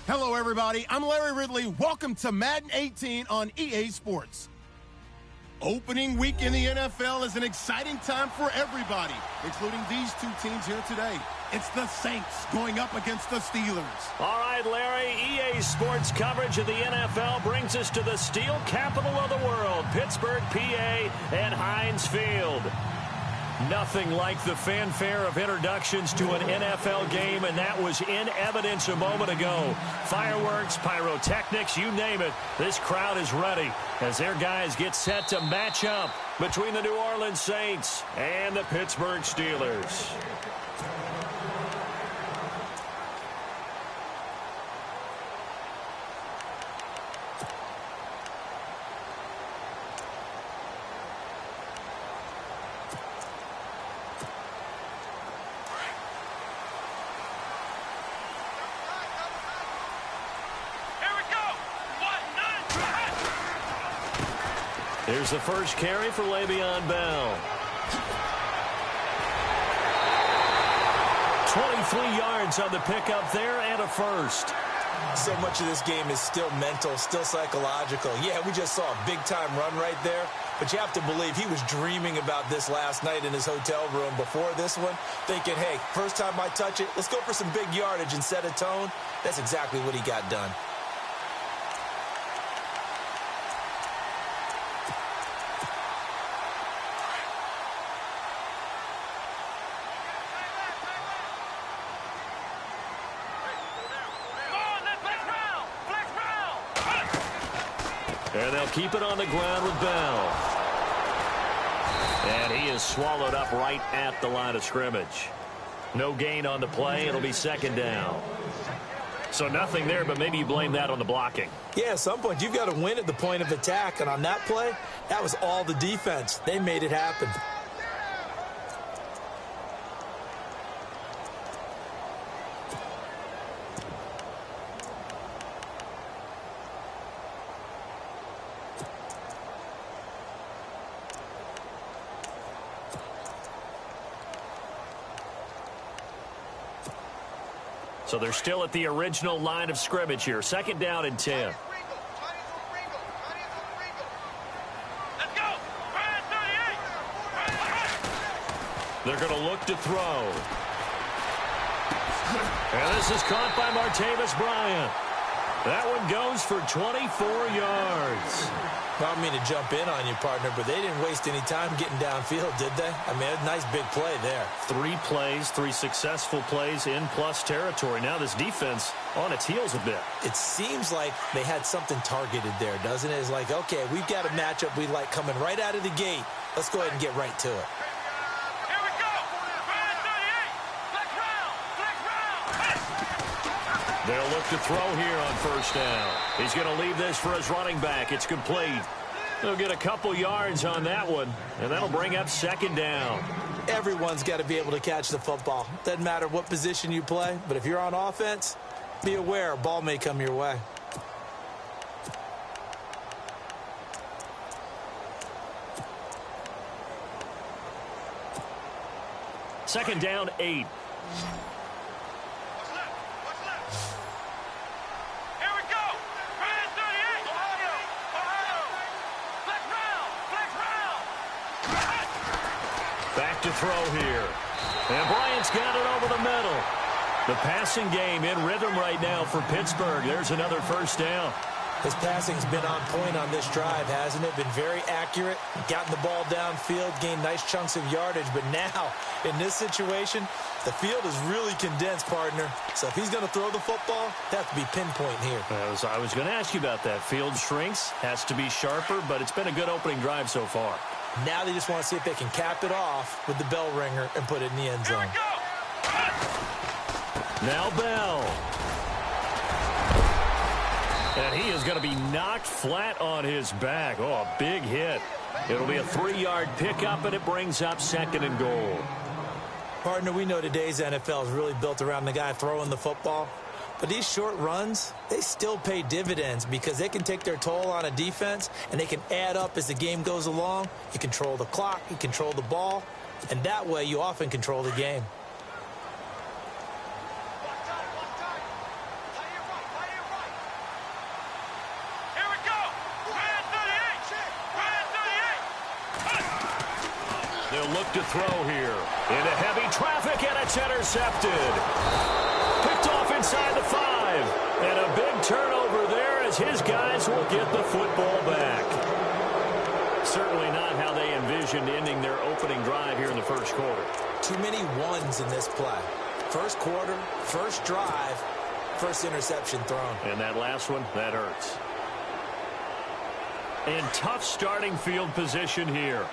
Hello, everybody. I'm Larry Ridley. Welcome to Madden 18 on EA Sports. Opening week in the NFL is an exciting time for everybody, including these two teams here today. It's the Saints going up against the Steelers. All right, Larry, EA Sports coverage of the NFL brings us to the steel capital of the world, Pittsburgh, PA, and Heinz Field. Nothing like the fanfare of introductions to an NFL game, and that was in evidence a moment ago. Fireworks, pyrotechnics, you name it. This crowd is ready as their guys get set to match up between the New Orleans Saints and the Pittsburgh Steelers. Here's the first carry for Le'Veon Bell. 23 yards on the pickup there and a first. So much of this game is still mental, still psychological. Yeah, we just saw a big-time run right there, but you have to believe he was dreaming about this last night in his hotel room before this one, thinking, hey, first time I touch it, let's go for some big yardage and set a tone. That's exactly what he got done. And they'll keep it on the ground with Bell. And he is swallowed up right at the line of scrimmage. No gain on the play. It'll be second down. So nothing there, but maybe you blame that on the blocking. Yeah, at some point you've got to win at the point of attack. And on that play, that was all the defense. They made it happen. So they're still at the original line of scrimmage here. Second down and 10. They're going to look to throw. And this is caught by Martavis Bryant. That one goes for 24 yards. I don't mean to jump in on you, partner, but they didn't waste any time getting downfield, did they? I mean, a nice big play there. 3 plays, 3 successful plays in plus territory. Now this defense on its heels a bit. It seems like they had something targeted there, doesn't it? It's like, okay, we've got a matchup we like coming right out of the gate. Let's go ahead and get right to it. They'll look to throw here on first down. He's going to leave this for his running back. It's complete. They'll get a couple yards on that one, and that'll bring up second down. Everyone's got to be able to catch the football. Doesn't matter what position you play, but if you're on offense, be aware a ball may come your way. Second down, 8. Back to throw here. And Bryant's got it over the middle. The passing game in rhythm right now for Pittsburgh. There's another first down. His passing's been on point on this drive, hasn't it? Been very accurate, gotten the ball downfield, gained nice chunks of yardage. But now, in this situation, the field is really condensed, partner. So if he's going to throw the football, that has to be pinpoint here. I was going to ask you about that. Field shrinks, has to be sharper, but it's been a good opening drive so far. Now they just want to see if they can cap it off with the bell ringer and put it in the end zone. Now Bell. And he is going to be knocked flat on his back. Oh, a big hit. It'll be a 3-yard pickup, and it brings up second and goal. Partner, we know today's NFL is really built around the guy throwing the football. But these short runs, they still pay dividends because they can take their toll on a defense, and they can add up as the game goes along. You control the clock, you control the ball, and that way you often control the game. They'll look to throw here. Into heavy traffic, and it's intercepted. Picked off inside the 5. And a big turnover there as his guys will get the football back. Certainly not how they envisioned ending their opening drive here in the first quarter. Too many ones in this play. First quarter, first drive, first interception thrown. And that last one, that hurts. And tough starting field position here.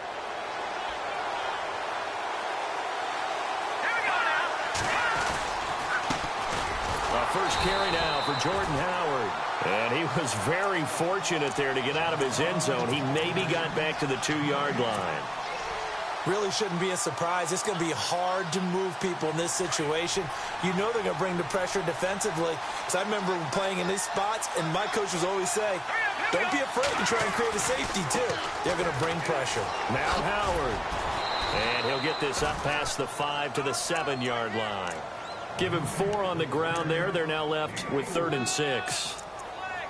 First carry now for Jordan Howard. And he was very fortunate there to get out of his end zone. He maybe got back to the 2-yard line. Really shouldn't be a surprise. It's going to be hard to move people in this situation. You know they're going to bring the pressure defensively. Because I remember playing in these spots, and my coaches always say, don't be afraid to try and create a safety, too. They're going to bring pressure. Now Howard. And he'll get this up past the 5 to the 7-yard line. Give him 4 on the ground there. They're now left with 3rd and 6.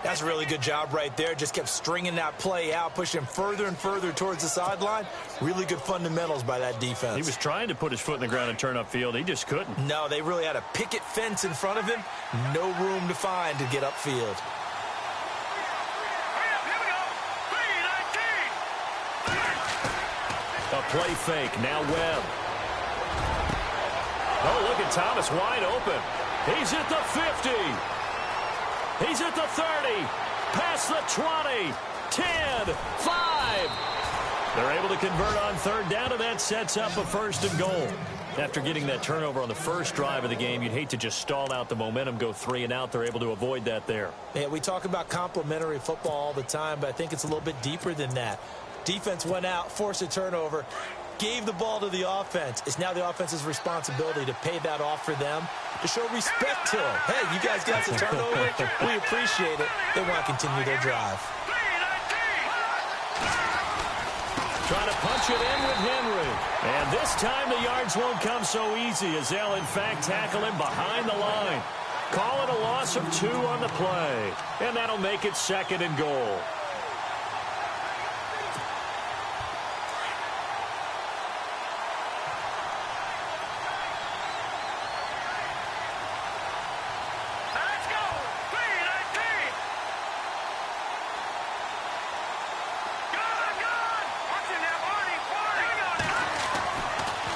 That's a really good job right there. Just kept stringing that play out, pushing him further and further towards the sideline. Really good fundamentals by that defense. He was trying to put his foot in the ground and turn upfield. He just couldn't. No, they really had a picket fence in front of him. No room to find to get upfield. A play fake. Now Webb. Oh, look at Thomas wide open. He's at the 50. He's at the 30. Past the 20. 10. 5. They're able to convert on 3rd down, and that sets up a 1st and goal. After getting that turnover on the first drive of the game, you'd hate to just stall out the momentum, go 3 and out. They're able to avoid that there. Yeah, we talk about complementary football all the time, but I think it's a little bit deeper than that. Defense went out, forced a turnover, gave the ball to the offense. It's now the offense's responsibility to pay that off for them, to show respect to them. Hey, you guys got the turnover. We appreciate it. They want to continue their drive. Trying to punch it in with Henry. And this time the yards won't come so easy as they'll, in fact, tackle him behind the line. Call it a loss of 2 on the play. And that'll make it 2nd and goal.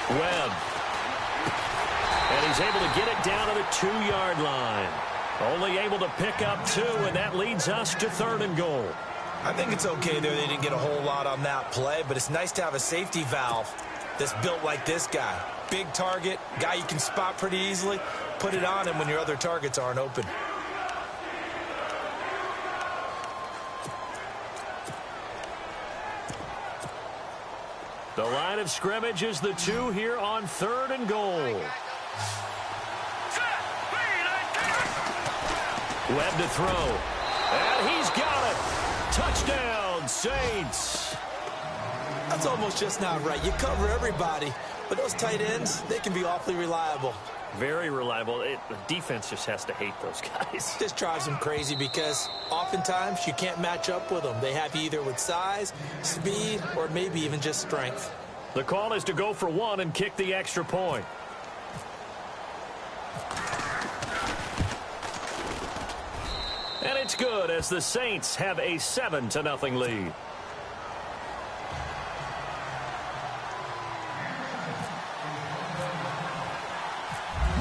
Webb. And he's able to get it down to the 2-yard line. Only able to pick up 2, and that leads us to 3rd and goal. I think it's okay there. They didn't get a whole lot on that play, but it's nice to have a safety valve that's built like this guy. Big target, guy you can spot pretty easily. Put it on him when your other targets aren't open. The line of scrimmage is the 2 here on 3rd and goal. Webb to throw. And he's got it. Touchdown, Saints. That's almost just not right. You cover everybody, but those tight ends, they can be awfully reliable. Very reliable. The defense just has to hate those guys. This drives them crazy because oftentimes you can't match up with them. They have you either with size, speed, or maybe even just strength. The call is to go for 1 and kick the extra point. And it's good as the Saints have a 7-0 lead.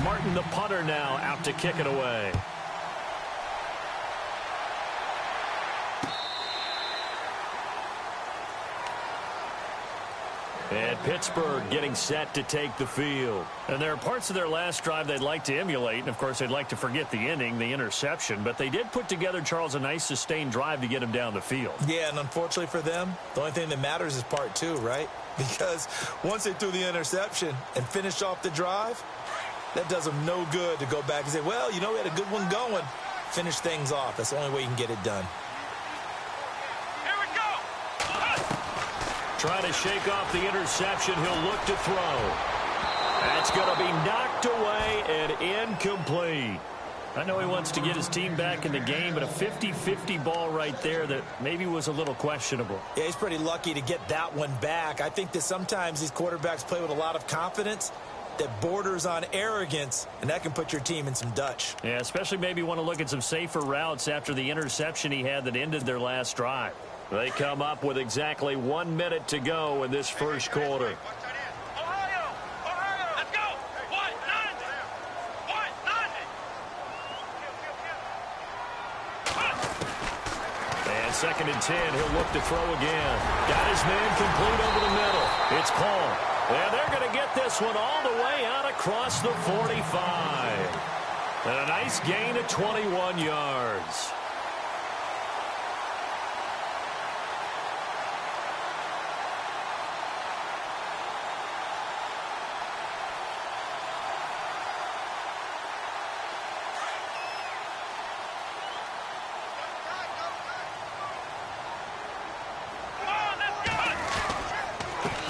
Martin, the punter, now out to kick it away. And Pittsburgh getting set to take the field. And there are parts of their last drive they'd like to emulate. And, of course, they'd like to forget the ending, the interception. But they did put together, Charles, a nice sustained drive to get him down the field. Yeah, and unfortunately for them, the only thing that matters is part 2, right? Because once they threw the interception and finished off the drive, that does them no good to go back and say, well, you know, we had a good one going. Finish things off. That's the only way you can get it done. Trying to shake off the interception. He'll look to throw. That's going to be knocked away and incomplete. I know he wants to get his team back in the game, but a 50-50 ball right there that maybe was a little questionable. Yeah, he's pretty lucky to get that one back. I think that sometimes these quarterbacks play with a lot of confidence that borders on arrogance, and that can put your team in some Dutch. Yeah, especially maybe want to look at some safer routes after the interception he had that ended their last drive. They come up with exactly 1 minute to go in this first quarter. Second and 10, he'll look to throw again. Got his man complete over the middle. It's called. And they're going to get this one all the way out across the 45. And a nice gain of 21 yards.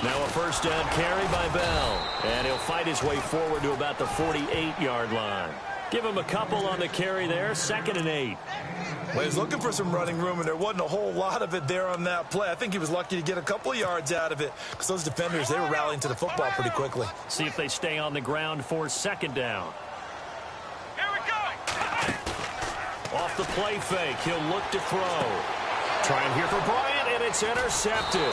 Now a first down carry by Bell. And he'll fight his way forward to about the 48-yard line. Give him a couple on the carry there. 2nd and 8. Well, he was looking for some running room, and there wasn't a whole lot of it there on that play. I think he was lucky to get a couple of yards out of it because those defenders, they were rallying to the football pretty quickly. See if they stay on the ground for 2nd down. Here we go. Off the play fake, he'll look to throw. Trying here for Bryant, and it's intercepted.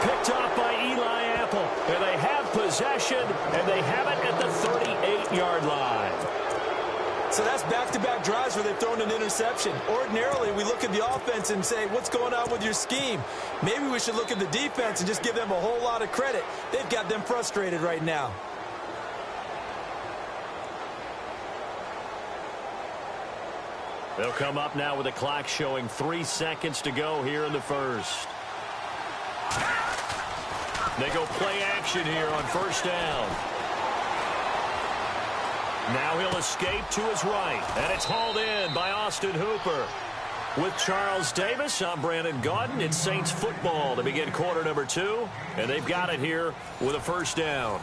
Picked off by Eli Apple. And they have possession, and they have it at the 38-yard line. So that's back-to-back drives where they've thrown an interception. Ordinarily, we look at the offense and say, what's going on with your scheme? Maybe we should look at the defense and just give them a whole lot of credit. They've got them frustrated right now. They'll come up now with the clock showing 3 seconds to go here in the first. They go play action here on first down. Now he'll escape to his right. And it's hauled in by Austin Hooper. With Charles Davis, I'm Brandon Gaudin. It's Saints football to begin quarter number 2. And they've got it here with a first down.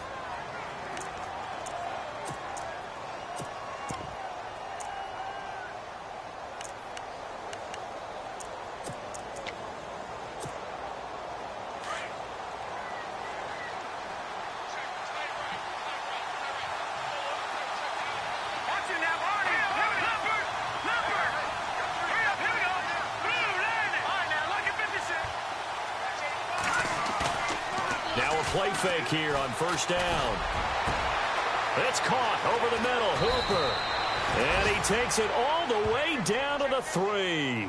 Play fake here on first down. It's caught over the middle. Hooper. And he takes it all the way down to the 3.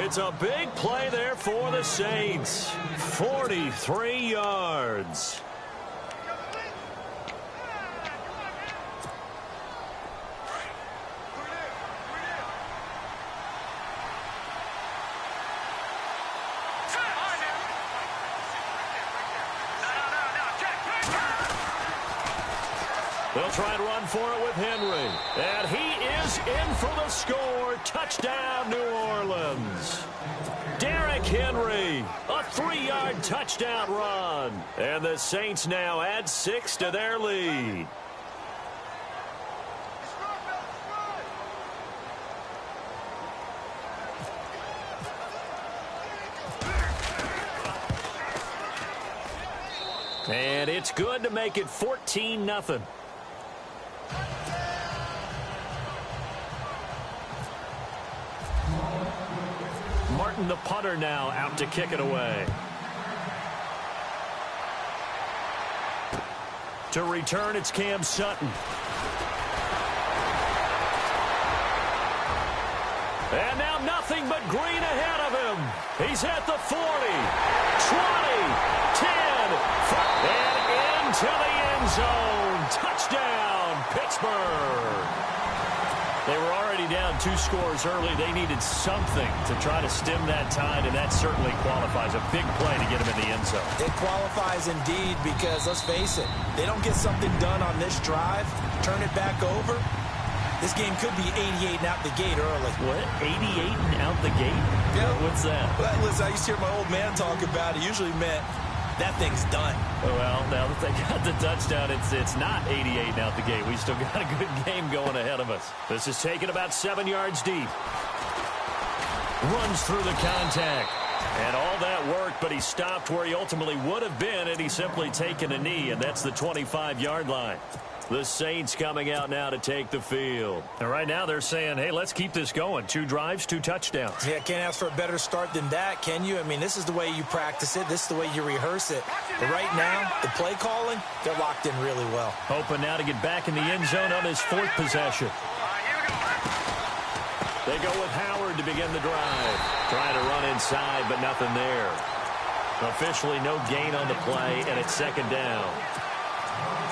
It's a big play there for the Saints. 43 yards. They'll try and run for it with Henry. And he is in for the score. Touchdown, New Orleans. Derrick Henry, a 3-yard touchdown run. And the Saints now add 6 to their lead. And it's good to make it 14-0. Martin, the punter, now out to kick it away. To return, it's Cam Sutton. And now nothing but green ahead of him. He's at the 40, 20, 10, 5, and into the end zone. Touchdown, Pittsburgh. They were already down 2 scores early. They needed something to try to stem that tide, and that certainly qualifies. A big play to get him in the end zone. It qualifies indeed because, let's face it, they don't get something done on this drive, turn it back over, this game could be 88 and out the gate early. What? 88 and out the gate? Yeah. What's that? Well, listen, I used to hear my old man talk about it. Usually meant that thing's done. Well, now that they got the touchdown, it's not 88 out the gate. We still got a good game going ahead of us. This is taken about 7 yards deep. Runs through the contact. And all that worked, but he stopped where he ultimately would have been, and he's simply taken a knee, and that's the 25-yard line. The Saints coming out now to take the field. And right now they're saying, hey, let's keep this going. 2 drives, 2 touchdowns. Yeah, can't ask for a better start than that, can you? I mean, this is the way you practice it. This is the way you rehearse it. But right now, the play calling, they're locked in really well. Hoping now to get back in the end zone on his 4th possession. They go with Howard to begin the drive. Trying to run inside, but nothing there. Officially no gain on the play, and it's 2nd down.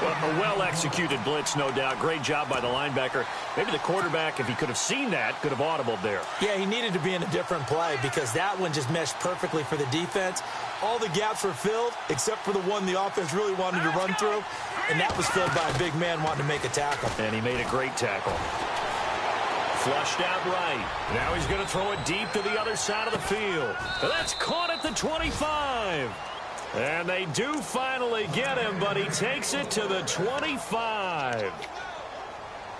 Well, a well-executed blitz, no doubt. Great job by the linebacker. Maybe the quarterback, if he could have seen that, could have audibled there. Yeah, he needed to be in a different play because that one just meshed perfectly for the defense. All the gaps were filled except for the one the offense really wanted to run through, and that was filled by a big man wanting to make a tackle. And he made a great tackle. Flushed out right. Now he's going to throw it deep to the other side of the field. That's caught at the 25. And they do finally get him, but he takes it to the 25.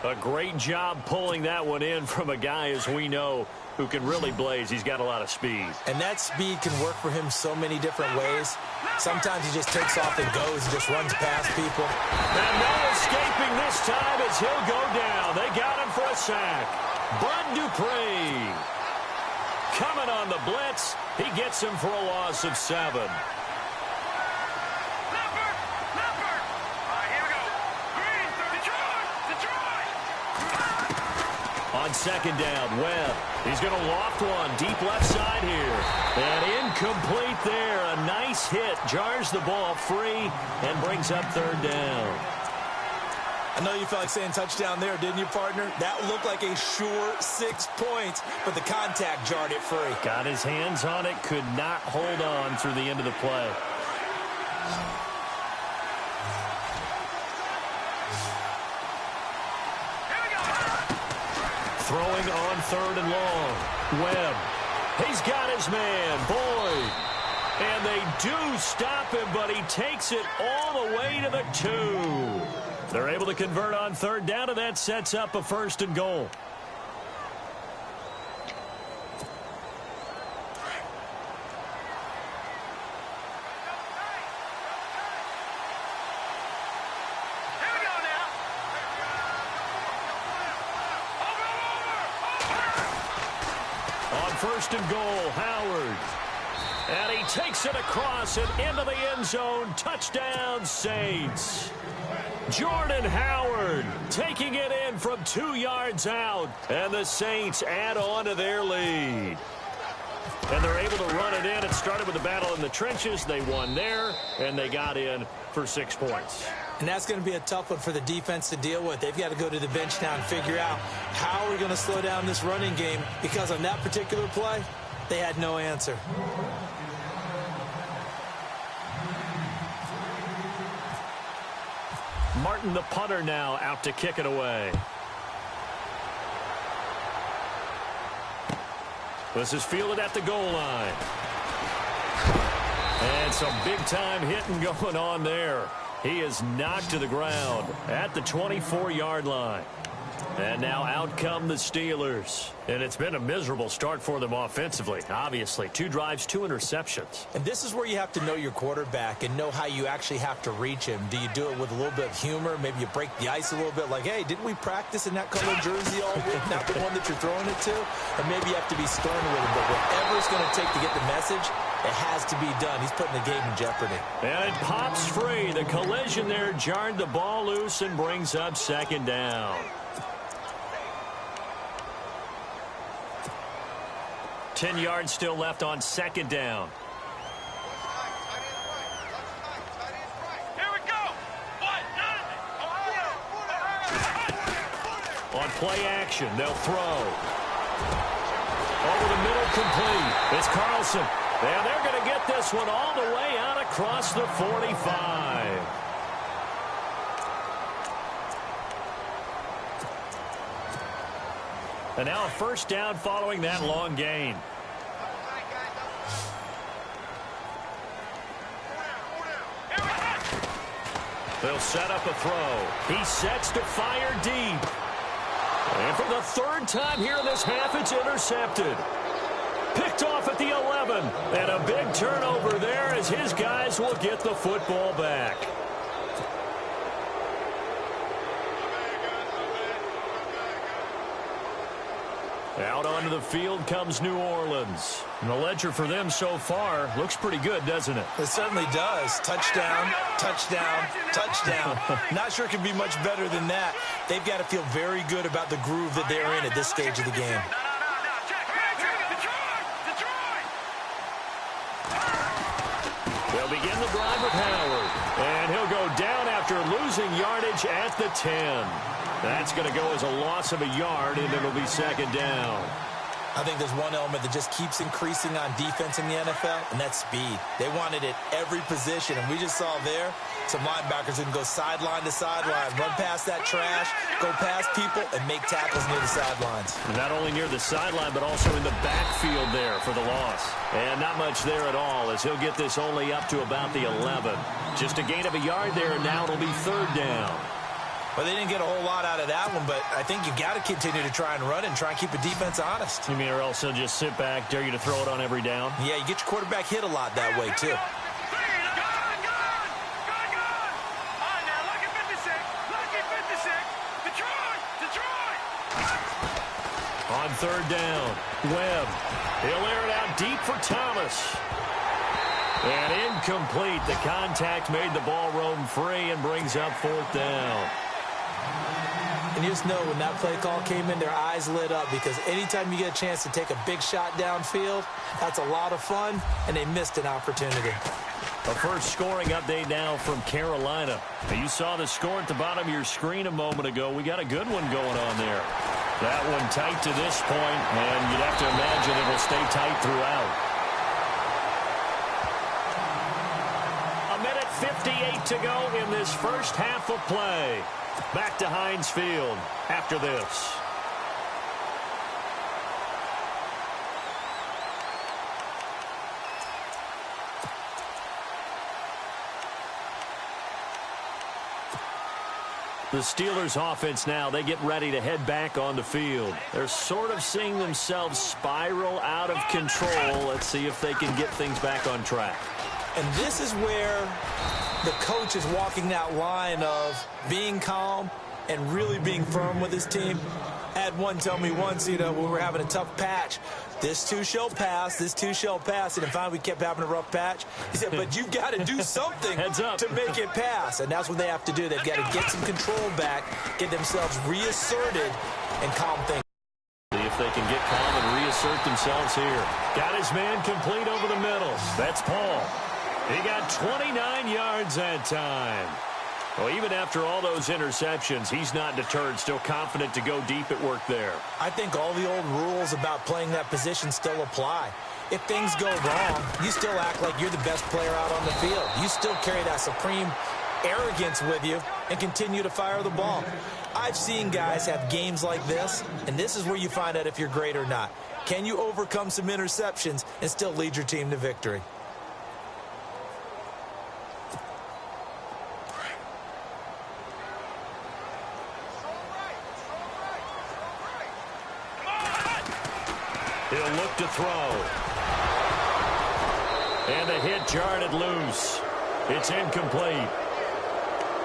A great job pulling that one in from a guy, as we know, who can really blaze. He's got a lot of speed. And that speed can work for him so many different ways. Sometimes he just takes off and goes, just runs past people. And no escaping this time as he'll go down. They got him for a sack. Bud Dupree coming on the blitz. He gets him for a loss of 7. On 2nd down, Webb. He's going to loft one deep left side here. And incomplete there. A nice hit. Jars the ball free and brings up 3rd down. I know you felt like saying touchdown there, didn't you, partner? That looked like a sure 6 points, but the contact jarred it free. Got his hands on it. Could not hold on through the end of the play. Throwing on 3rd and long. Webb. He's got his man, Boyd. And they do stop him, but he takes it all the way to the 2. They're able to convert on 3rd down, and that sets up a 1st and goal. On 1st and goal, Howard. And he takes it across and into the end zone. Touchdown, Saints. Jordan Howard taking it in from 2 yards out. And the Saints add on to their lead. And they're able to run it in. It started with a battle in the trenches. They won there, and they got in for 6 points. And that's going to be a tough one for the defense to deal with. They've got to go to the bench now and figure out how are we going to slow down this running game, because on that particular play, they had no answer. Martin, the punter, now out to kick it away. This is fielded at the goal line. And some big-time hitting going on there. He is knocked to the ground at the 24-yard line. And now out come the Steelers. And it's been a miserable start for them offensively, obviously. 2 drives, 2 interceptions. And this is where you have to know your quarterback and know how you actually have to reach him. Do you do it with a little bit of humor? Maybe you break the ice a little bit like, hey, didn't we practice in that color jersey all week? Not the one that you're throwing it to? Or maybe you have to be stern with him. But whatever it's going to take to get the message, it has to be done. He's putting the game in jeopardy. And it pops free. The collision there jarred the ball loose and brings up 2nd down. 10 yards still left on 2nd down. Here we go. On play action, they'll throw. Over the middle, complete. It's Carlson. And they're going to get this one all the way out across the 45. And now a 1st down following that long gain. They'll set up a throw. He sets to fire deep. And for the third time here in this half, it's intercepted. Picked off at the 11. And a big turnover there as his guys will get the football back. Out onto the field comes New Orleans. And the ledger for them so far looks pretty good, doesn't it? It certainly does. Touchdown, touchdown, touchdown. Not sure it can be much better than that. They've got to feel very good about the groove that they're in at this stage of the game. They'll begin the drive with Howard. And he'll go down after losing yardage at the 10. That's going to go as a loss of a yard, and it'll be second down. I think there's one element that just keeps increasing on defense in the NFL, and that's speed. They want it at every position, and we just saw there some linebackers who can go sideline to sideline, run past that trash, go past people, and make tackles near the sidelines. And not only near the sideline, but also in the backfield there for the loss. And not much there at all, as he'll get this only up to about the 11. Just a gain of a yard there, and now it'll be third down. Well, they didn't get a whole lot out of that one, but I think you got to continue to try and run and try and keep the defense honest. You mean, or else he'll just sit back, dare you to throw it on every down? Yeah, you get your quarterback hit a lot that way, too. On third down, Webb. He'll air it out deep for Thomas. And incomplete. The contact made the ball roam free and brings up fourth down. And you just know when that play call came in, their eyes lit up, because anytime you get a chance to take a big shot downfield, that's a lot of fun, and they missed an opportunity. A first scoring update now from Carolina. Now, you saw the score at the bottom of your screen a moment ago. We got a good one going on there. That one tight to this point, and you'd have to imagine it'll stay tight throughout. 1:58 to go in this first half of play. Back to Heinz Field after this. The Steelers offense now, they get ready to head back on the field. They're sort of seeing themselves spiral out of control. Let's see if they can get things back on track. And this is where the coach is walking that line of being calm and really being firm with his team. I had one tell me once, we were having a tough patch. This too shall pass, this too shall pass. And finally, we kept having a rough patch. He said, but you've got to do something to make it pass. And that's what they have to do. They've got to get some control back, get themselves reasserted, and calm things. See if they can get calm and reassert themselves here. Got his man complete over the middle. That's Paul. He got 29 yards that time. Well, even after all those interceptions, he's not deterred, still confident to go deep at work there. I think all the old rules about playing that position still apply. If things go wrong, you still act like you're the best player out on the field. You still carry that supreme arrogance with you and continue to fire the ball. I've seen guys have games like this, and this is where you find out if you're great or not. Can you overcome some interceptions and still lead your team to victory? He'll look to throw. And the hit jarred it loose. It's incomplete.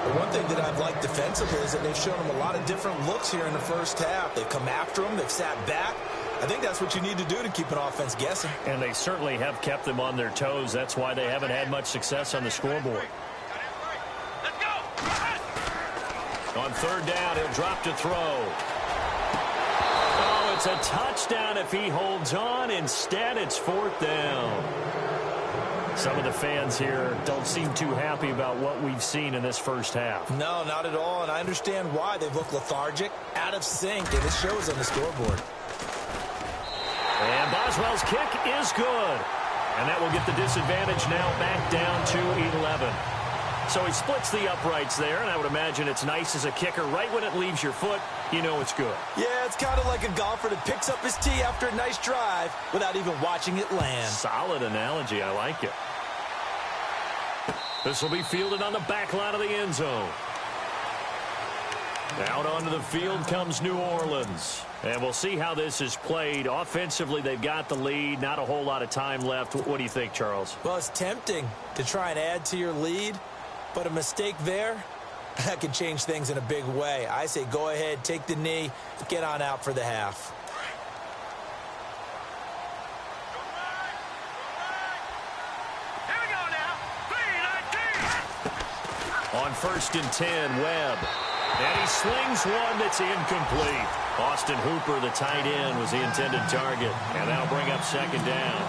The one thing that I've liked defensively is that they've shown them a lot of different looks here in the first half. They've come after them. They've sat back. I think that's what you need to do to keep an offense guessing. And they certainly have kept them on their toes. That's why they haven't had much success on the scoreboard. On third down, he'll drop to throw. It's a touchdown if he holds on. Instead, it's fourth down. Some of the fans here don't seem too happy about what we've seen in this first half. No, not at all, and I understand why. They've looked lethargic, out of sync, and it shows on the scoreboard. And Boswell's kick is good. And that will get the disadvantage now back down to 11. So he splits the uprights there, and I would imagine it's nice as a kicker. Right when it leaves your foot, you know it's good. Yeah, it's kind of like a golfer that picks up his tee after a nice drive without even watching it land. Solid analogy. I like it. This will be fielded on the back line of the end zone. Out onto the field comes New Orleans. And we'll see how this is played. Offensively, they've got the lead. Not a whole lot of time left. What do you think, Charles? Well, it's tempting to try and add to your lead, but a mistake there, that can change things in a big way. I say go ahead, take the knee, get on out for the half. Here we go now. 3-19. On 1st and 10, Webb. And he slings one that's incomplete. Austin Hooper, the tight end, was the intended target. And that'll bring up 2nd down.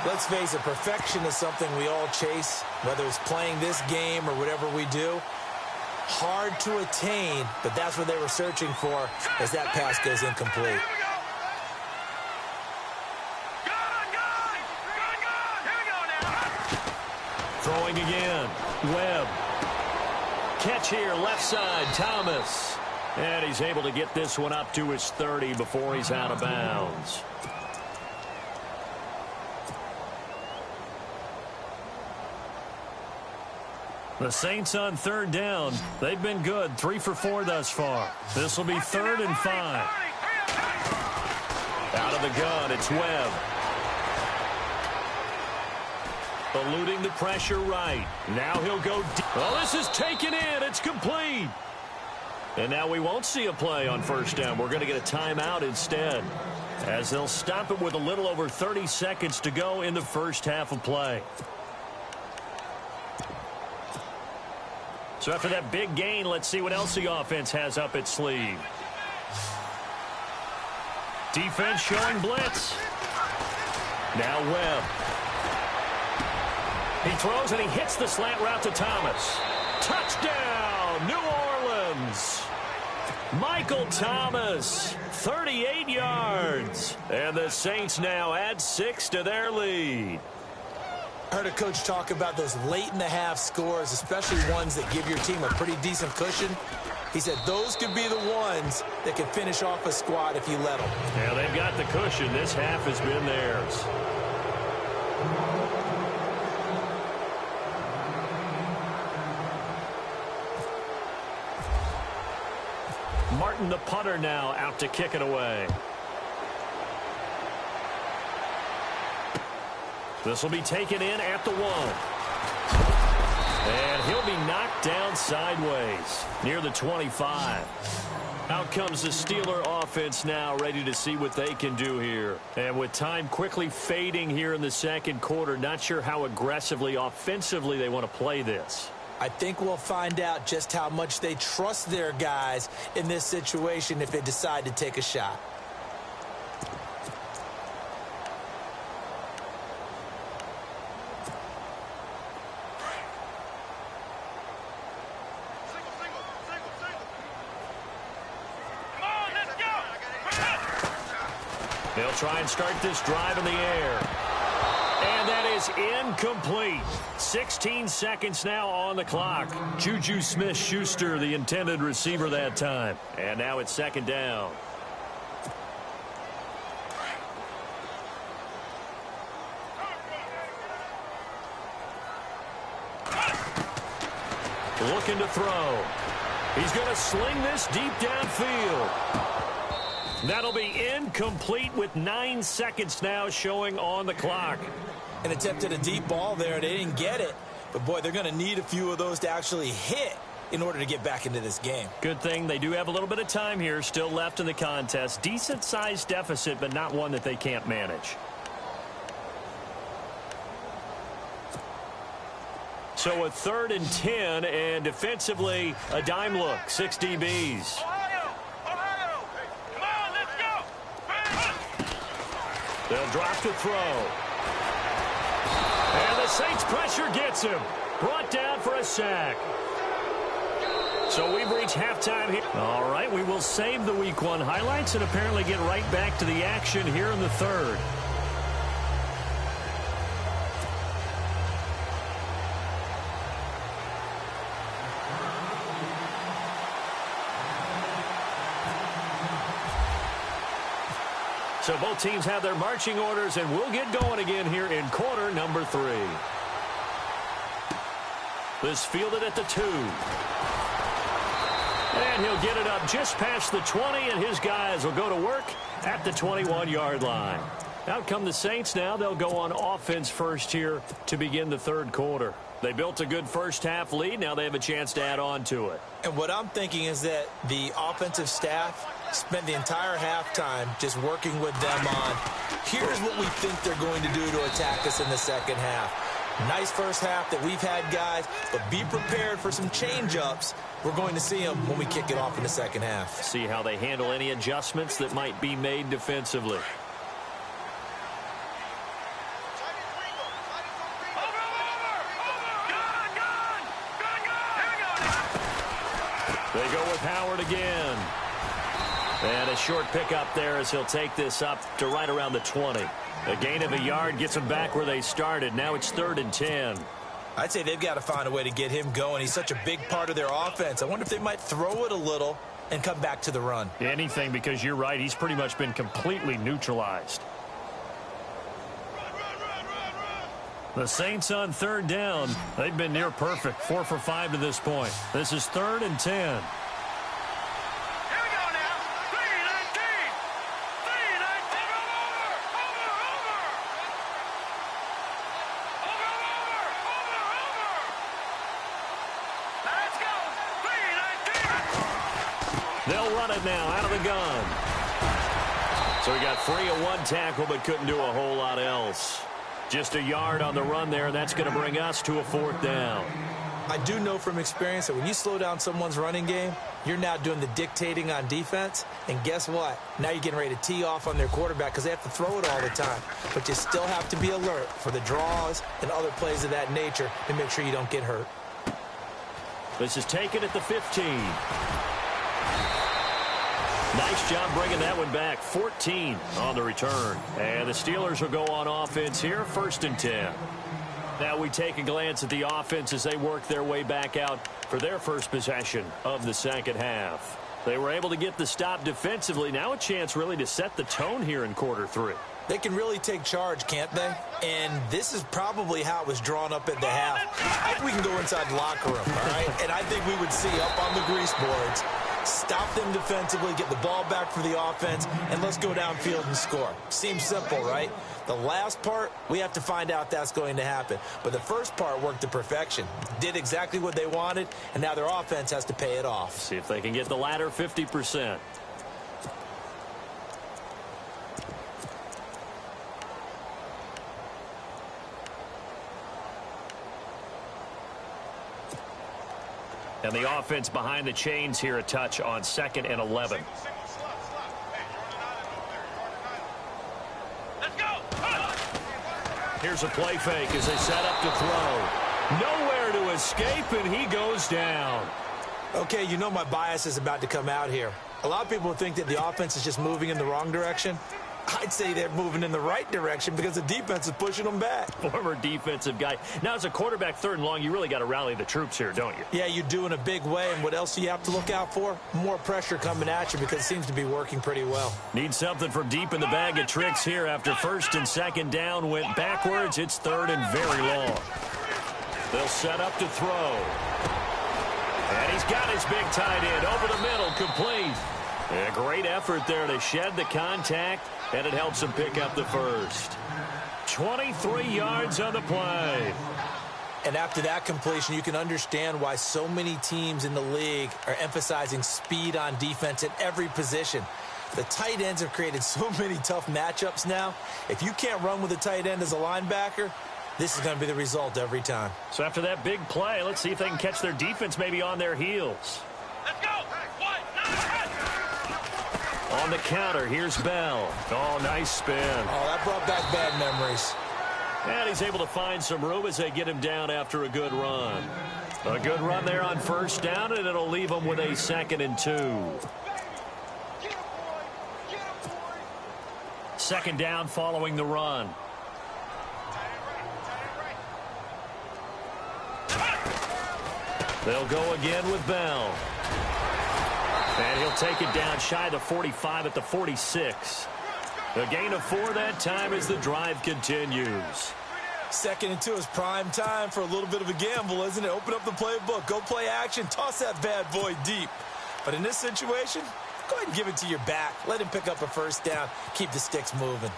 Let's face it, perfection is something we all chase, whether it's playing this game or whatever we do. Hard to attain, but that's what they were searching for as that pass goes incomplete. Here we go. Gun, gun. Gun, gun. Here we go now. Throwing again. Webb. Catch here, left side, Thomas. And he's able to get this one up to his 30 before he's out of bounds. The Saints on 3rd down. They've been good, 3 for 4 thus far. This will be 3rd and 5. Out of the gun, it's Webb. Eluding the pressure right. Now he'll go deep. Oh, this is taken in. It's complete. And now we won't see a play on 1st down. We're going to get a timeout instead, as they'll stop it with a little over 30 seconds to go in the first half of play. So after that big gain, let's see what else the offense has up its sleeve. Defense showing blitz. Now Webb. He throws and he hits the slant route to Thomas. Touchdown, New Orleans. Michael Thomas, 38 yards. And the Saints now add 6 to their lead. I heard a coach talk about those late-in-the-half scores, especially ones that give your team a pretty decent cushion. He said those could be the ones that can finish off a squad if you let them. Yeah, they've got the cushion. This half has been theirs. Martin, the punter, now out to kick it away. This will be taken in at the 1. And he'll be knocked down sideways near the 25. Out comes the Steeler offense now, ready to see what they can do here. And with time quickly fading here in the second quarter, not sure how aggressively, offensively they want to play this. I think we'll find out just how much they trust their guys in this situation if they decide to take a shot. They'll try and start this drive in the air. And that is incomplete. 16 seconds now on the clock. Juju Smith-Schuster, the intended receiver that time. And now it's 2nd down. Looking to throw. He's going to sling this deep downfield. That'll be incomplete with 9 seconds now showing on the clock. An attempt at a deep ball there. They didn't get it. But, boy, they're going to need a few of those to actually hit in order to get back into this game. Good thing they do have a little bit of time here still left in the contest. Decent-sized deficit, but not one that they can't manage. So a 3rd and 10, and defensively, a dime look. 6 DBs. They'll drop to throw. And the Saints pressure gets him. Brought down for a sack. So we've reached halftime here. All right, we will save the Week 1 highlights and apparently get right back to the action here in the 3rd. So both teams have their marching orders, and we'll get going again here in quarter number 3. This fielded at the 2. And he'll get it up just past the 20, and his guys will go to work at the 21-yard line. Out come the Saints now. They'll go on offense first here to begin the third quarter. They built a good first-half lead. Now they have a chance to add on to it. And what I'm thinking is that the offensive staff spent the entire halftime just working with them on, here's what we think they're going to do to attack us in the second half. Nice first half that we've had, guys, but be prepared for some change-ups. We're going to see them when we kick it off in the second half. See how they handle any adjustments that might be made defensively. They go with Howard again. And a short pickup there as he'll take this up to right around the 20. A gain of a yard gets them back where they started. Now it's 3rd and 10. I'd say they've got to find a way to get him going. He's such a big part of their offense. I wonder if they might throw it a little and come back to the run. Anything, because you're right. He's pretty much been completely neutralized. The Saints on 3rd down. They've been near perfect. 4 for 5 to this point. This is 3rd and 10. They'll run it now out of the gun. So he got free of one tackle but couldn't do a whole lot else. Just a yard on the run there. That's going to bring us to a 4th down. I do know from experience that when you slow down someone's running game, you're now doing the dictating on defense. And guess what? Now you're getting ready to tee off on their quarterback because they have to throw it all the time. But you still have to be alert for the draws and other plays of that nature to make sure you don't get hurt. This is taken at the 15. Nice job bringing that one back. 14 on the return. And the Steelers will go on offense here, 1st and 10. Now we take a glance at the offense as they work their way back out for their first possession of the second half. They were able to get the stop defensively. Now a chance really to set the tone here in quarter 3. They can really take charge, can't they? And this is probably how it was drawn up at the half. I think we can go inside the locker room, all right? And I think we would see up on the grease boards, stop them defensively, get the ball back for the offense, and let's go downfield and score. Seems simple, right? The last part, we have to find out that's going to happen. But the first part worked to perfection. Did exactly what they wanted, and now their offense has to pay it off. See if they can get the latter 50%. And the offense behind the chains here a touch on 2nd and 11. Let's go. Here's a play fake as they set up to throw. Nowhere to escape, and he goes down. Okay, you know my bias is about to come out here. A lot of people think that the offense is just moving in the wrong direction. I'd say they're moving in the right direction because the defense is pushing them back. Former defensive guy. Now, as a quarterback 3rd and long, you really got to rally the troops here, don't you? Yeah, you do in a big way. And what else do you have to look out for? More pressure coming at you because it seems to be working pretty well. Need something from deep in the bag of tricks here after 1st and 2nd down went backwards. It's 3rd and very long. They'll set up to throw. And he's got his big tight end over the middle, complete. And a great effort there to shed the contact, and it helps him pick up the first. 23 yards on the play. And after that completion, you can understand why so many teams in the league are emphasizing speed on defense at every position. The tight ends have created so many tough matchups now. If you can't run with a tight end as a linebacker, this is going to be the result every time. So after that big play, let's see if they can catch their defense maybe on their heels. Let's go. On the counter, here's Bell. Oh, nice spin. Oh, that brought back bad memories. And he's able to find some room as they get him down after a good run. A good run there on 1st down, and it'll leave him with a 2nd and 2. 2nd down following the run. They'll go again with Bell. And he'll take it down shy of the 45 at the 46. A gain of 4 that time as the drive continues. 2nd and 2 is prime time for a little bit of a gamble, isn't it? Open up the playbook, go play action, toss that bad boy deep. But in this situation, go ahead and give it to your back. Let him pick up a first down. Keep the sticks moving.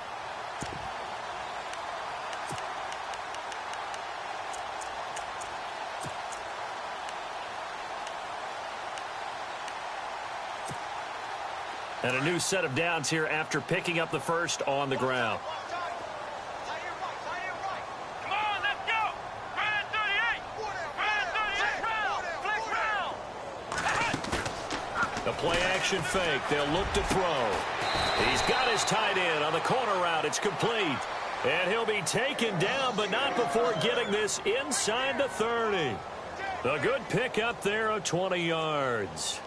And a new set of downs here after picking up the first on the ground. Come on, let's go! Ryan 38! Ryan 38! Flex round! The play action fake. They'll look to throw. He's got his tight end on the corner route. It's complete. And he'll be taken down, but not before getting this inside the 30. A good pick up there of 20 yards.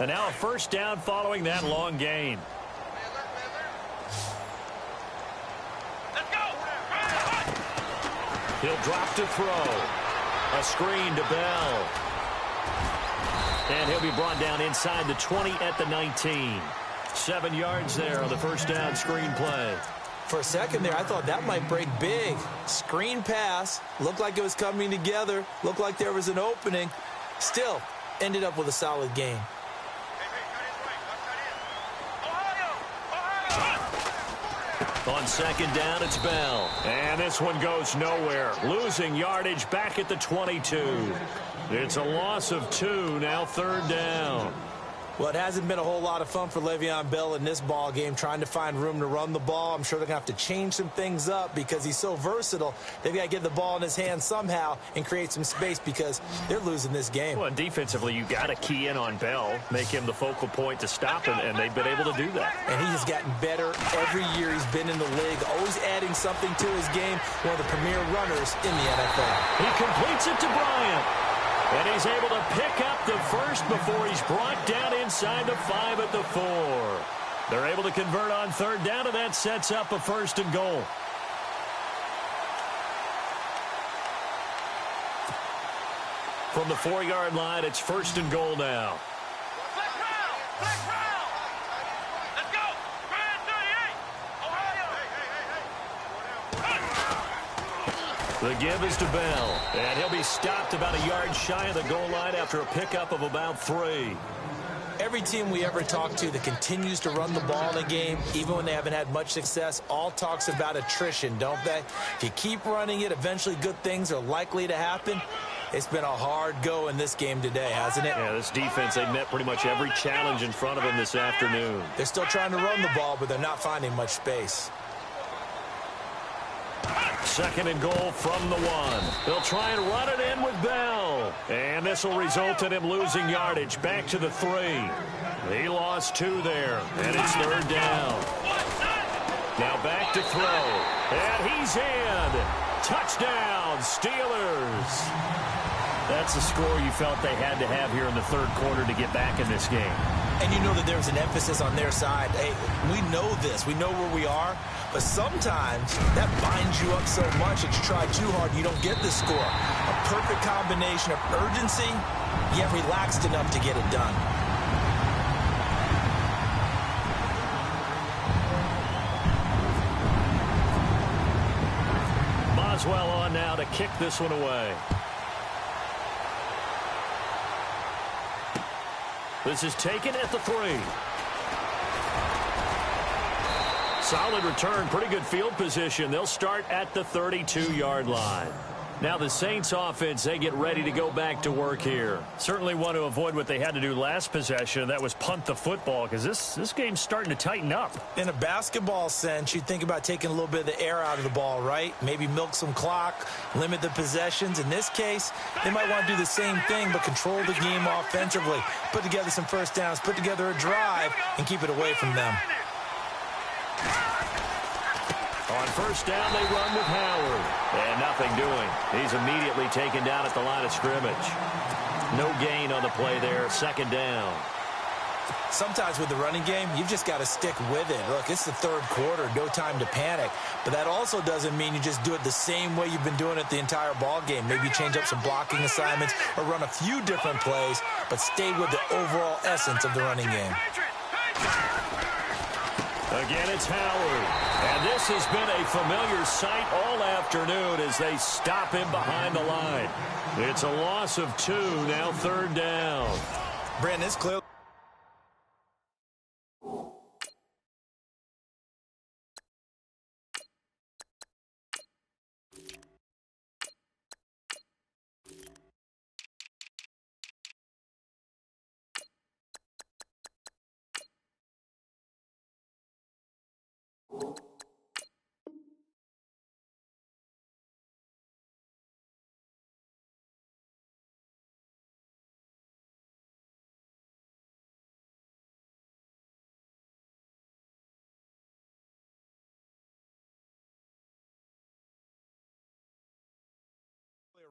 And now a first down following that long gain. Let's go! He'll drop to throw. A screen to Bell. And he'll be brought down inside the 20 at the 19. 7 yards there on the first down screen play. For a second there, I thought that might break big. Screen pass. Looked like it was coming together. Looked like there was an opening. Still, ended up with a solid gain. On second down, it's Bell. And this one goes nowhere. Losing yardage back at the 22. It's a loss of 2, now third down. Well, it hasn't been a whole lot of fun for Le'Veon Bell in this ball game, trying to find room to run the ball. I'm sure they're going to have to change some things up because he's so versatile. They've got to get the ball in his hands somehow and create some space because they're losing this game. Well, and defensively, you got to key in on Bell, make him the focal point to stop him, and they've been able to do that. And he has gotten better every year he's been in the league, always adding something to his game, one of the premier runners in the NFL. He completes it to Bryant. And he's able to pick up the first before he's brought down inside the 5 at the 4. They're able to convert on third down, and that sets up a first and goal. From the 4-yard line, it's first and goal now. Flex round! Flex round! Let's go! Ryan 38! Ohio! The give is to Bell, and he'll be stopped about a yard shy of the goal line after a pickup of about 3. Every team we ever talk to that continues to run the ball in a game, even when they haven't had much success, all talks about attrition, don't they? If you keep running it, eventually good things are likely to happen. It's been a hard go in this game today, hasn't it? Yeah, this defense, they met pretty much every challenge in front of them this afternoon. They're still trying to run the ball, but they're not finding much space. Second and goal from the 1. They'll try and run it in with Bell. And this will result in him losing yardage back to the 3. He lost 2 there, and it's third down. Now back to throw. And he's in. Touchdown, Steelers. That's the score you felt they had to have here in the third quarter to get back in this game. And you know that there's an emphasis on their side. Hey, we know this. We know where we are. But sometimes that binds you up so much that you try too hard and you don't get the score. A perfect combination of urgency, yet relaxed enough to get it done. Boswell on now to kick this one away. This is taken at the 3. Solid return, pretty good field position. They'll start at the 32-yard line. Now the Saints offense, they get ready to go back to work here. Certainly want to avoid what they had to do last possession. That was punt the football, because this game's starting to tighten up. In a basketball sense, you think about taking a little bit of the air out of the ball, right? Maybe milk some clock, limit the possessions. In this case, they might want to do the same thing, but control the game offensively. Put together some first downs, put together a drive, and keep it away from them. On first down, they run with Howard. And nothing doing. He's immediately taken down at the line of scrimmage. No gain on the play there. Second down. Sometimes with the running game, you've just got to stick with it. Look, it's the third quarter, no time to panic. But that also doesn't mean you just do it the same way you've been doing it the entire ball game. Maybe change up some blocking assignments or run a few different plays, but stay with the overall essence of the running game. Again, it's Howard. And this has been a familiar sight all afternoon as they stop him behind the line. It's a loss of 2, now third down. Brandon, it's clear.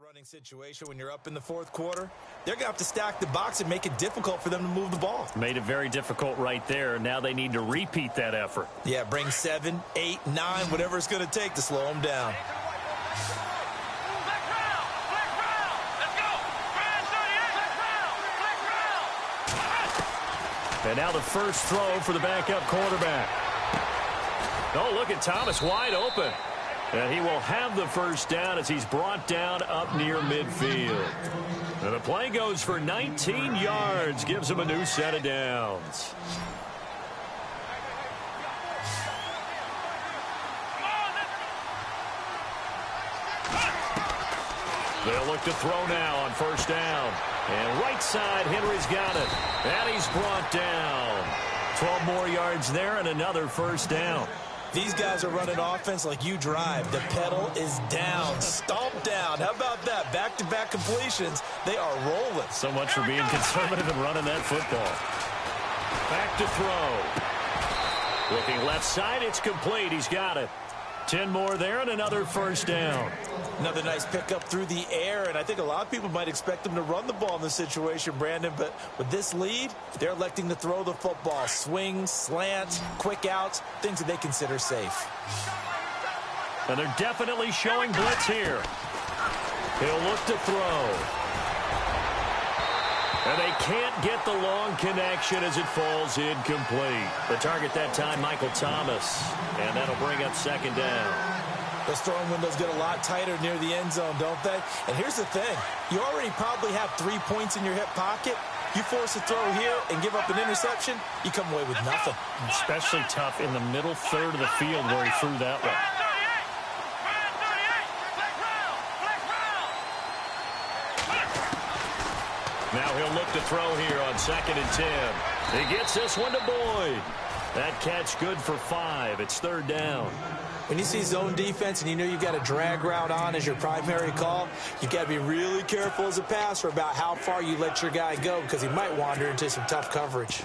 Running situation when you're up in the fourth quarter, they're going to have to stack the box and make it difficult for them to move the ball. Made it very difficult right there. Now they need to repeat that effort. Yeah, bring 7, 8, 9, whatever it's going to take to slow them down. And now the first throw for the backup quarterback. Oh, look at Thomas wide open. And he will have the first down as he's brought down up near midfield. And the play goes for 19 yards, gives him a new set of downs. They'll look to throw now on first down. And right side, Henry's got it. And he's brought down. 12 more yards there and another first down. These guys are running offense like you drive. The pedal is down, stomped down. How about that? Back-to-back completions. They are rolling. So much for being conservative and running that football. Back to throw. Looking left side, it's complete. He's got it. 10 more there and another first down. Another nice pickup through the air, and I think a lot of people might expect them to run the ball in this situation, Brandon, but with this lead, they're electing to throw the football. Swings, slants, quick outs, things that they consider safe. And they're definitely showing blitz here. He'll look to throw. And they can't get the long connection as it falls incomplete. The target that time, Michael Thomas. And that'll bring up second down. Those throwing windows get a lot tighter near the end zone, don't they? And here's the thing. You already probably have 3 points in your hip pocket. You force a throw here and give up an interception, you come away with nothing. Especially tough in the middle third of the field where he threw that one. Now he'll look to throw here on 2nd and 10. He gets this one to Boyd. That catch good for 5. It's third down. When you see zone defense and you know you've got a drag route on as your primary call, you've got to be really careful as a passer about how far you let your guy go because he might wander into some tough coverage.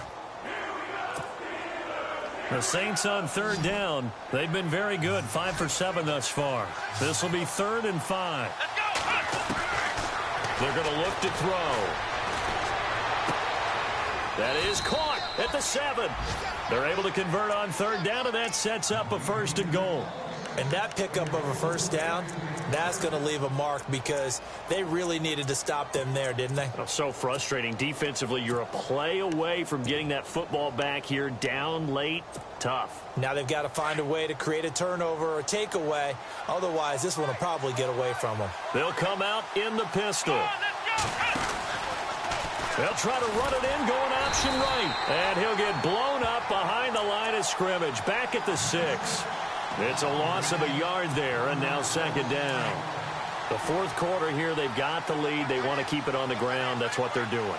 The Saints on third down. They've been very good, 5 for 7 thus far. This will be 3rd and 5. They're going to look to throw. That is caught at the 7. They're able to convert on third down, and that sets up a 1st and goal. And that pickup of a first down, that's going to leave a mark because they really needed to stop them there, didn't they? Oh, so frustrating. Defensively, you're a play away from getting that football back here down late. Tough. Now they've got to find a way to create a turnover or a takeaway. Otherwise, this one will probably get away from them. They'll come out in the pistol. They'll try to run it in, going option right. And he'll get blown up behind the line of scrimmage. Back at the 6. It's a loss of a yard there, and now second down. The fourth quarter here, they've got the lead. They want to keep it on the ground. That's what they're doing.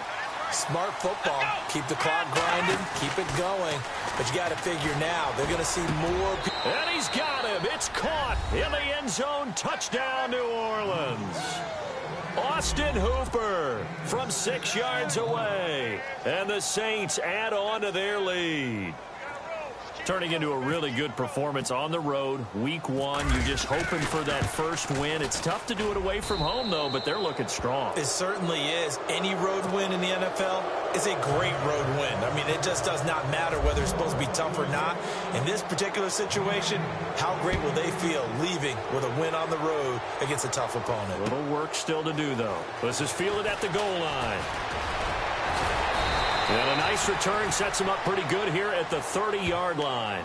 Smart football. Keep the clock grinding. Keep it going. But you got to figure now, they're going to see more. And he's got him. It's caught in the end zone. Touchdown, New Orleans. Austin Hooper from 6 yards away. And the Saints add on to their lead. Turning into a really good performance on the road, week one. You're just hoping for that first win. It's tough to do it away from home, though, but they're looking strong. It certainly is. Any road win in the NFL is a great road win. I mean, it just does not matter whether it's supposed to be tough or not. In this particular situation, how great will they feel leaving with a win on the road against a tough opponent? A little work still to do, though. This is fielded at the goal line. And a nice return sets him up pretty good here at the 30-yard line.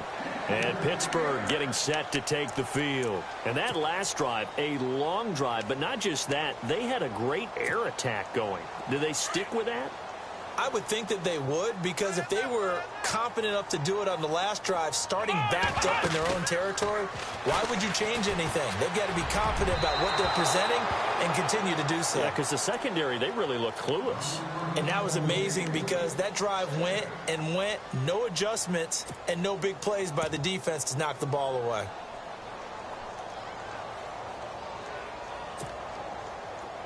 And Pittsburgh getting set to take the field. And that last drive, a long drive, but not just that. They had a great air attack going. Do they stick with that? I would think that they would, because if they were confident enough to do it on the last drive, starting backed up in their own territory, why would you change anything? They've got to be confident about what they're presenting and continue to do so. Yeah, because the secondary, they really look clueless. And that was amazing because that drive went and went, no adjustments and no big plays by the defense to knock the ball away.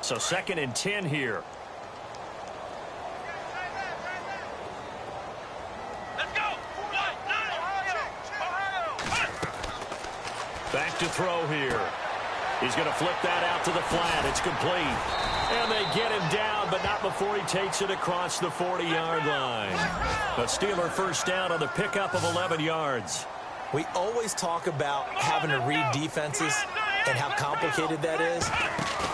So 2nd and 10 here. Back to throw here. He's going to flip that out to the flat. It's complete. And they get him down, but not before he takes it across the 40-yard line. The Steeler first down on the pickup of 11 yards. We always talk about having to read defenses and how complicated that is.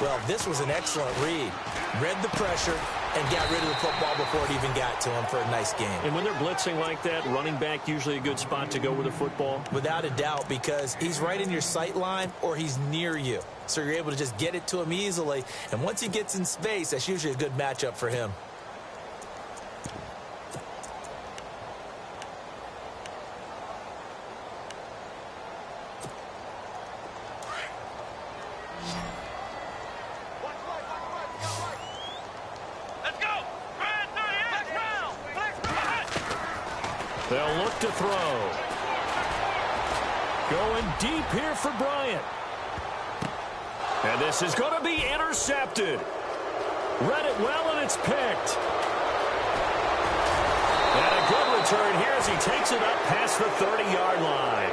Well, this was an excellent read. Read the pressure and got rid of the football before it even got to him for a nice game. And when they're blitzing like that, running back usually a good spot to go with the football? Without a doubt, because he's right in your sight line or he's near you. So you're able to just get it to him easily. And once he gets in space, that's usually a good matchup for him. They'll look to throw. Going deep here for Bryant. And this is going to be intercepted. Read it well, and it's picked. And a good return here as he takes it up past the 30-yard line.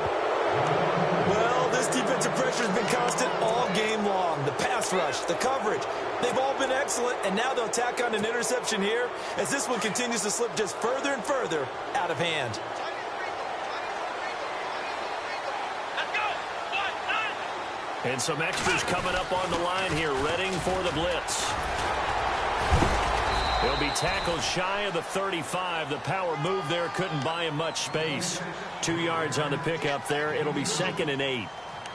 Well, this defensive pressure has been constant all game long. The pass rush, the coverage, they've all been excellent, and now they'll tack on an interception here as this one continues to slip just further and further out of hand. And some extras coming up on the line here, readying for the blitz. He'll be tackled shy of the 35. The power move there couldn't buy him much space. 2 yards on the pickup there. It'll be 2nd and 8.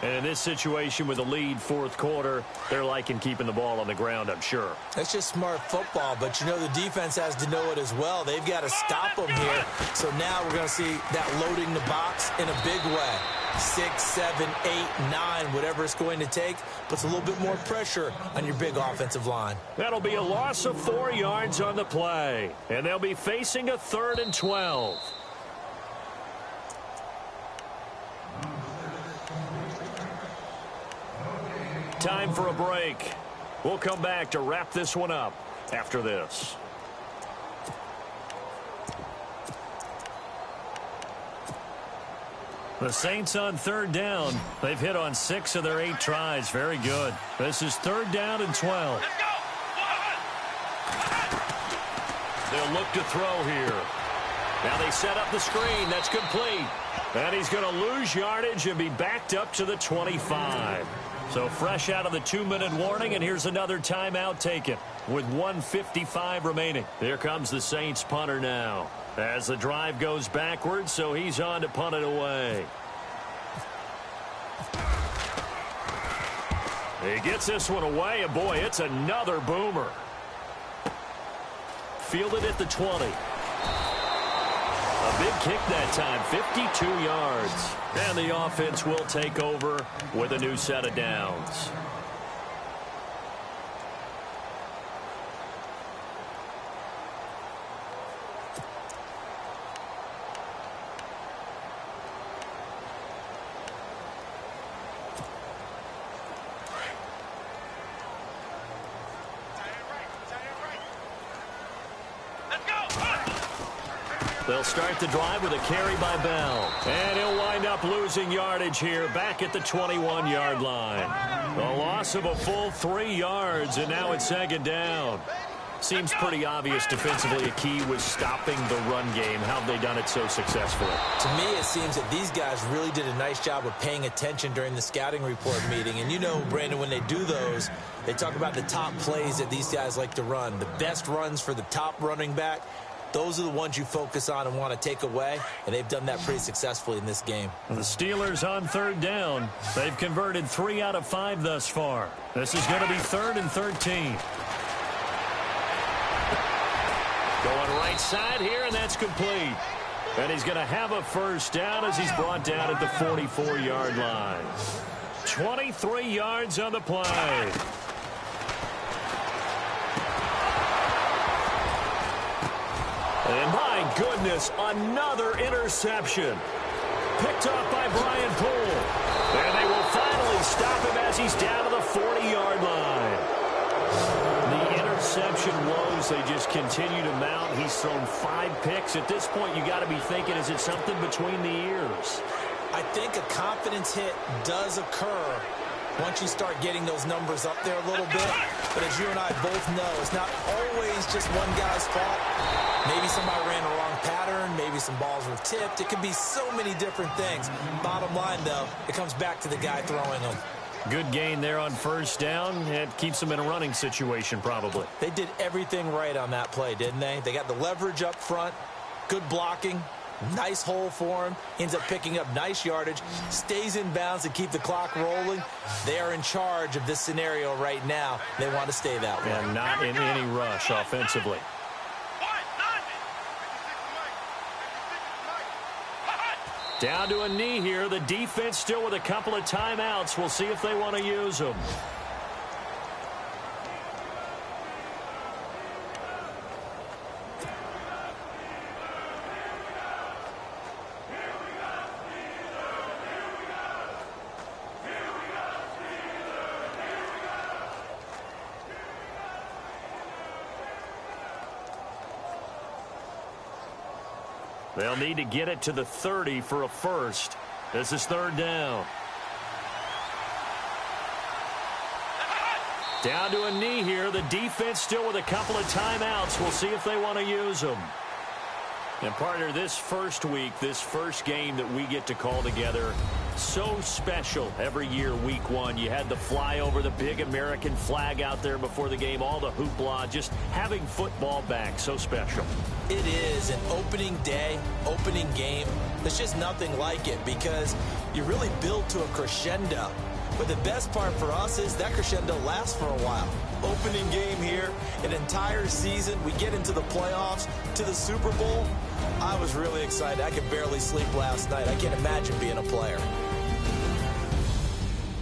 And in this situation with a lead, fourth quarter, they're liking keeping the ball on the ground, I'm sure. That's just smart football, but you know the defense has to know it as well. They've got to stop them here. So now we're going to see that loading the box in a big way. 6, 7, 8, 9, whatever it's going to take, puts a little bit more pressure on your big offensive line. That'll be a loss of 4 yards on the play. And they'll be facing a 3rd and 12. Time for a break. We'll come back to wrap this one up after this. The Saints on 3rd down. They've hit on 6 of their 8 tries. Very good. This is 3rd down and 12. They'll look to throw here. Now they set up the screen. That's complete. And he's going to lose yardage and be backed up to the 25. So fresh out of the 2-minute warning, and here's another timeout taken with 1:55 remaining. Here comes the Saints punter now as the drive goes backwards, so he's on to punt it away. He gets this one away, and boy, it's another boomer. Fielded at the 20. A big kick that time, 52 yards. And the offense will take over with a new set of downs. They'll start the drive with a carry by Bell. And he'll wind up losing yardage here back at the 21-yard line. A loss of a full 3 yards, and now it's second down. Seems pretty obvious defensively a key was stopping the run game. How have they done it so successfully? To me, it seems that these guys really did a nice job of paying attention during the scouting report meeting. And you know, Brandon, when they do those, they talk about the top plays that these guys like to run. The best runs for the top running back, those are the ones you focus on and want to take away. And they've done that pretty successfully in this game. The Steelers on third down. They've converted 3 out of 5 thus far. This is going to be 3rd and 13. Going right side here, and that's complete. And he's going to have a first down as he's brought down at the 44-yard line. 23 yards on the play. And my goodness, another interception. Picked off by Brian Poole. And they will finally stop him as he's down to the 40-yard line. The interception woes, they just continue to mount. He's thrown 5 picks. At this point, you got to be thinking, is it something between the ears? I think a confidence hit does occur once you start getting those numbers up there a little bit. But as you and I both know, it's not always just one guy's fault. Maybe somebody ran a wrong pattern. Maybe some balls were tipped. It could be so many different things. Bottom line, though, it comes back to the guy throwing them. Good gain there on first down. It keeps them in a running situation, probably. They did everything right on that play, didn't they? They got the leverage up front, good blocking, nice hole for him, ends up picking up nice yardage, stays in bounds to keep the clock rolling. They are in charge of this scenario right now. They want to stay that way. And not in any rush offensively. Down to a knee here. The defense still with a couple of timeouts. We'll see if they want to use them. They'll need to get it to the 30 for a first. This is third down. Down to a knee here. The defense still with a couple of timeouts. We'll see if they want to use them. And partner, this first week, this first game that we get to call together, so special every year, week 1. You had the flyover, the big American flag out there before the game, all the hoopla, just having football back, so special. It is an opening day, opening game. There's just nothing like it because you really build to a crescendo. But the best part for us is that crescendo lasts for a while. Opening game here, an entire season. We get into the playoffs, to the Super Bowl. I was really excited. I could barely sleep last night. I can't imagine being a player.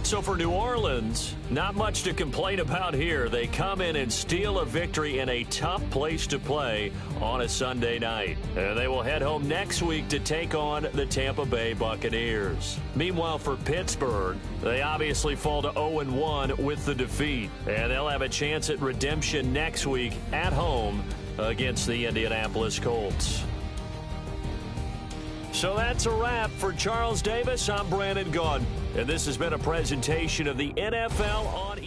So for New Orleans, not much to complain about here. They come in and steal a victory in a tough place to play on a Sunday night. And they will head home next week to take on the Tampa Bay Buccaneers. Meanwhile, for Pittsburgh, they obviously fall to 0-1 with the defeat. And they'll have a chance at redemption next week at home against the Indianapolis Colts. So that's a wrap. For Charles Davis, I'm Brandon Gaudin. And this has been a presentation of the NFL on